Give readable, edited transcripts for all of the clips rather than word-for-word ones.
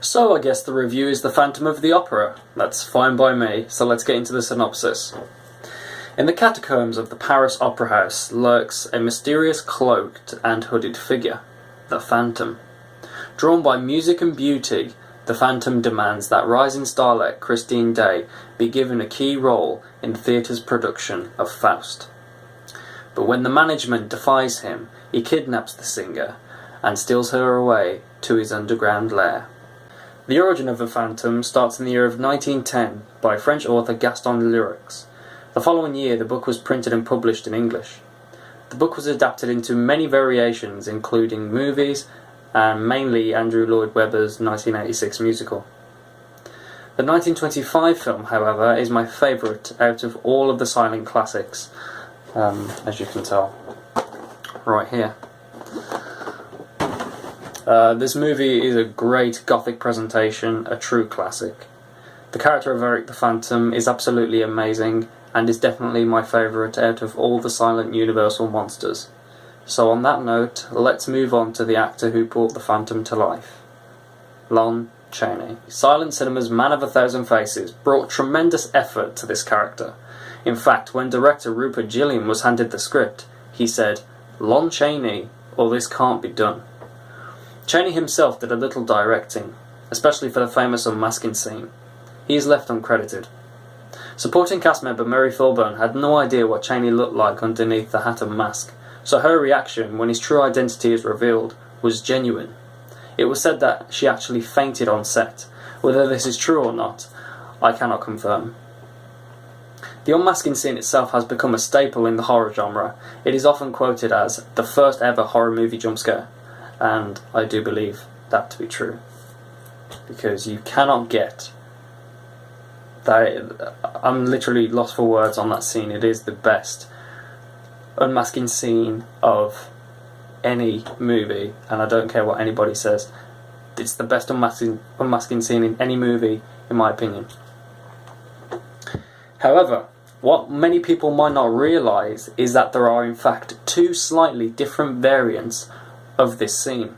So I guess the review is The Phantom of the Opera. That's fine by me, so let's get into the synopsis. In the catacombs of the Paris Opera House lurks a mysterious cloaked and hooded figure, the Phantom. Drawn by music and beauty, the Phantom demands that rising starlet Christine Day be given a key role in the theatre's production of Faust. But when the management defies him, he kidnaps the singer and steals her away to his underground lair. The origin of the Phantom starts in the year of 1910 by French author Gaston Leroux. The following year the book was printed and published in English. The book was adapted into many variations, including movies and mainly Andrew Lloyd Webber's 1986 musical. The 1925 film, however, is my favourite out of all of the silent classics, as you can tell right here. This movie is a great gothic presentation, a true classic. The character of Eric the Phantom is absolutely amazing and is definitely my favourite out of all the silent Universal monsters. So on that note, let's move on to the actor who brought the Phantom to life. Lon Chaney. Silent cinema's man of a thousand faces brought tremendous effort to this character. In fact, when director Rupert Gilliam was handed the script, he said, "Lon Chaney, or this can't be done." Chaney himself did a little directing, especially for the famous Unmasking Scene. He is left uncredited. Supporting cast member Mary Filburn had no idea what Chaney looked like underneath the hat and mask, so her reaction when his true identity is revealed was genuine. It was said that she actually fainted on set. Whether this is true or not, I cannot confirm. The Unmasking Scene itself has become a staple in the horror genre. It is often quoted as the first ever horror movie jump scare. And I do believe that to be true, because you cannot get that. I'm literally lost for words on that scene. It is the best unmasking scene of any movie, and I don't care what anybody says. It's the best unmasking scene in any movie, in my opinion. However, what many people might not realise is that there are in fact two slightly different variants of this scene.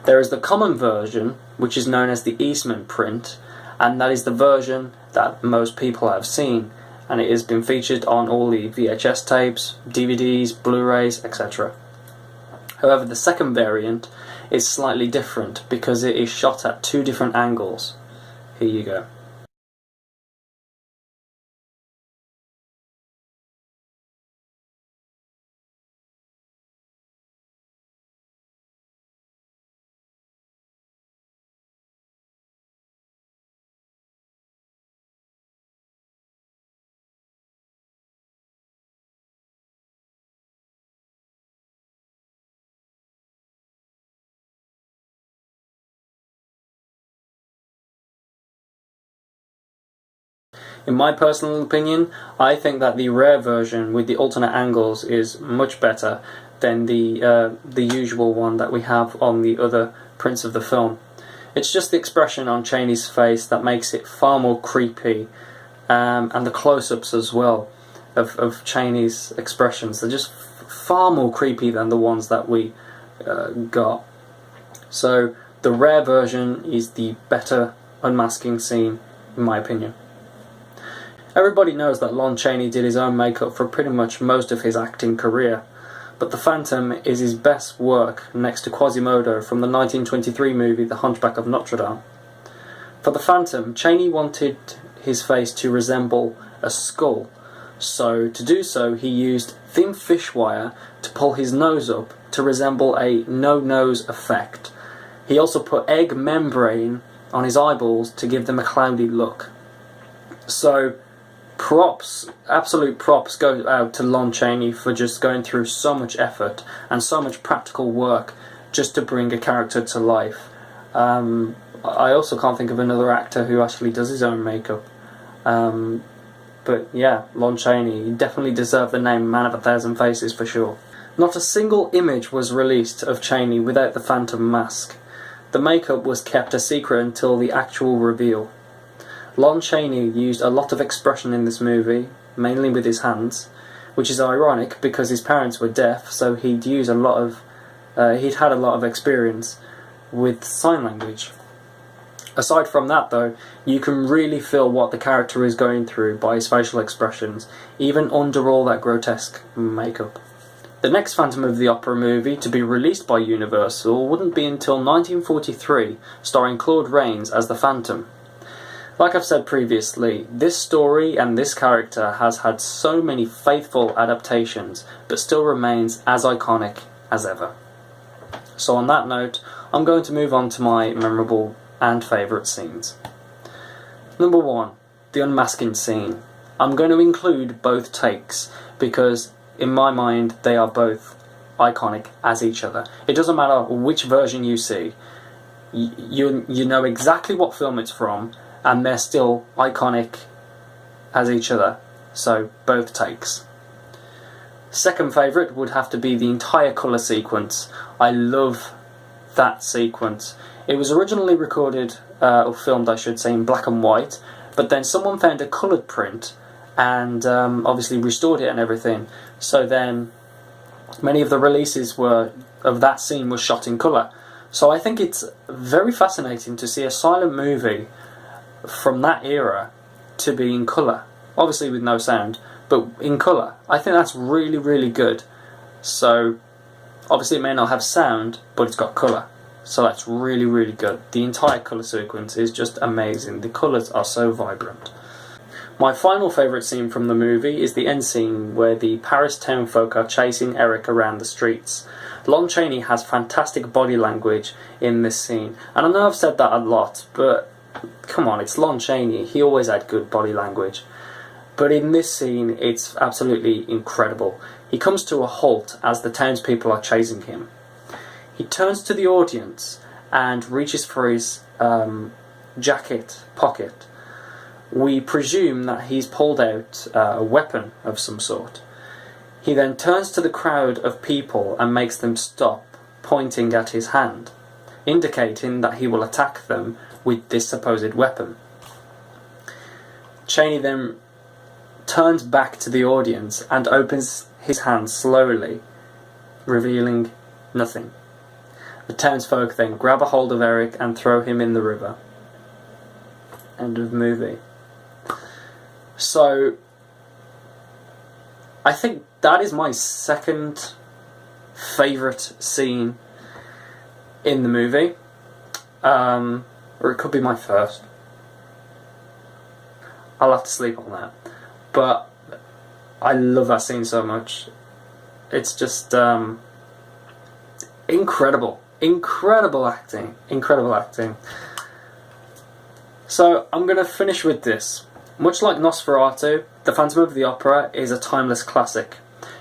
There is the common version, which is known as the Eastman Print, and that is the version that most people have seen, and it has been featured on all the VHS tapes, DVDs, Blu-rays, etc. However, the second variant is slightly different because it is shot at two different angles. Here you go. In my personal opinion, I think that the rare version with the alternate angles is much better than the usual one that we have on the other prints of the film. It's just the expression on Chaney's face that makes it far more creepy, and the close-ups as well of Chaney's expressions. They're just far more creepy than the ones that we got. So the rare version is the better unmasking scene, in my opinion. Everybody knows that Lon Chaney did his own makeup for pretty much most of his acting career, but The Phantom is his best work next to Quasimodo from the 1923 movie The Hunchback of Notre Dame. For The Phantom, Chaney wanted his face to resemble a skull, so to do so he used thin fish wire to pull his nose up to resemble a no-nose effect. He also put egg membrane on his eyeballs to give them a cloudy look. So props, absolute props go out to Lon Chaney for just going through so much effort and so much practical work just to bring a character to life. I also can't think of another actor who actually does his own makeup. But yeah, Lon Chaney, he definitely deserved the name Man of a Thousand Faces for sure. Not a single image was released of Chaney without the Phantom mask. The makeup was kept a secret until the actual reveal. Lon Chaney used a lot of expression in this movie, mainly with his hands, which is ironic because his parents were deaf, so he'd had a lot of experience with sign language. Aside from that though, you can really feel what the character is going through by his facial expressions, even under all that grotesque makeup. The next Phantom of the Opera movie to be released by Universal wouldn't be until 1943, starring Claude Rains as the Phantom. Like I've said previously, this story and this character has had so many faithful adaptations, but still remains as iconic as ever. So on that note, I'm going to move on to my memorable and favourite scenes. Number 1, the unmasking scene. I'm going to include both takes, because in my mind they are both iconic as each other. It doesn't matter which version you see, you know exactly what film it's from, and they're still iconic as each other, so both takes. Second favourite would have to be the entire colour sequence. I love that sequence. It was originally recorded, or filmed I should say, in black and white, but then someone found a coloured print and obviously restored it and everything, so then many of the releases of that scene were shot in colour. So I think it's very fascinating to see a silent movie from that era to be in colour, obviously with no sound, but in colour. I think that's really, really good. So obviously it may not have sound, but it's got colour, so that's really, really good. The entire colour sequence is just amazing. The colours are so vibrant. My final favourite scene from the movie is the end scene where the Paris townfolk are chasing Eric around the streets. Lon Chaney has fantastic body language in this scene, and I know I've said that a lot, but come on, it's Lon Chaney, he always had good body language. But in this scene, it's absolutely incredible. He comes to a halt as the townspeople are chasing him. He turns to the audience and reaches for his jacket pocket. We presume that he's pulled out a weapon of some sort. He then turns to the crowd of people and makes them stop, pointing at his hand, indicating that he will attack them with this supposed weapon. Chaney then turns back to the audience and opens his hand slowly, revealing nothing. The townsfolk then grab a hold of Eric and throw him in the river. End of movie. So I think that is my second favourite scene in the movie, or it could be my first. I'll have to sleep on that, but I love that scene so much. It's just incredible acting. So I'm going to finish with this. Much like Nosferatu, The Phantom of the Opera is a timeless classic.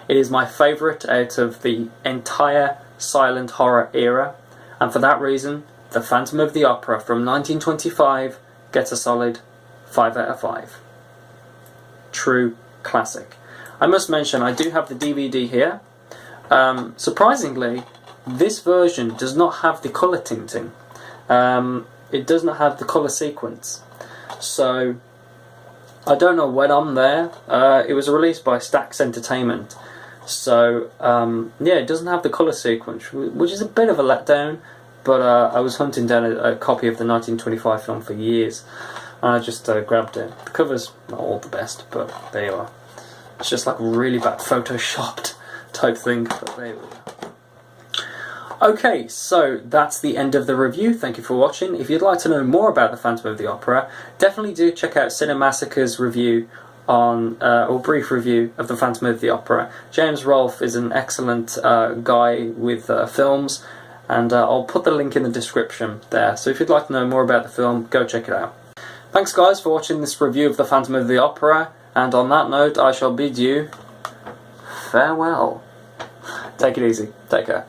It is my favourite out of the entire silent horror era, and for that reason, The Phantom of the Opera from 1925 gets a solid 5 out of 5. True classic. I must mention, I do have the DVD here. Surprisingly, this version does not have the colour tinting. It does not have the colour sequence. So I don't know when I'm there. It was released by Stax Entertainment. So yeah, it doesn't have the colour sequence, which is a bit of a letdown. But I was hunting down a copy of the 1925 film for years, and I just grabbed it. The cover's not all the best, but there you are. It's just like really bad photoshopped type thing, but there we go. Okay, so that's the end of the review. Thank you for watching. If you'd like to know more about The Phantom of the Opera, definitely do check out Cinemassacre's review on, or brief review of The Phantom of the Opera. James Rolfe is an excellent guy with films, and I'll put the link in the description there. So if you'd like to know more about the film, go check it out. Thanks guys for watching this review of The Phantom of the Opera, and on that note I shall bid you farewell. Take it easy. Take care.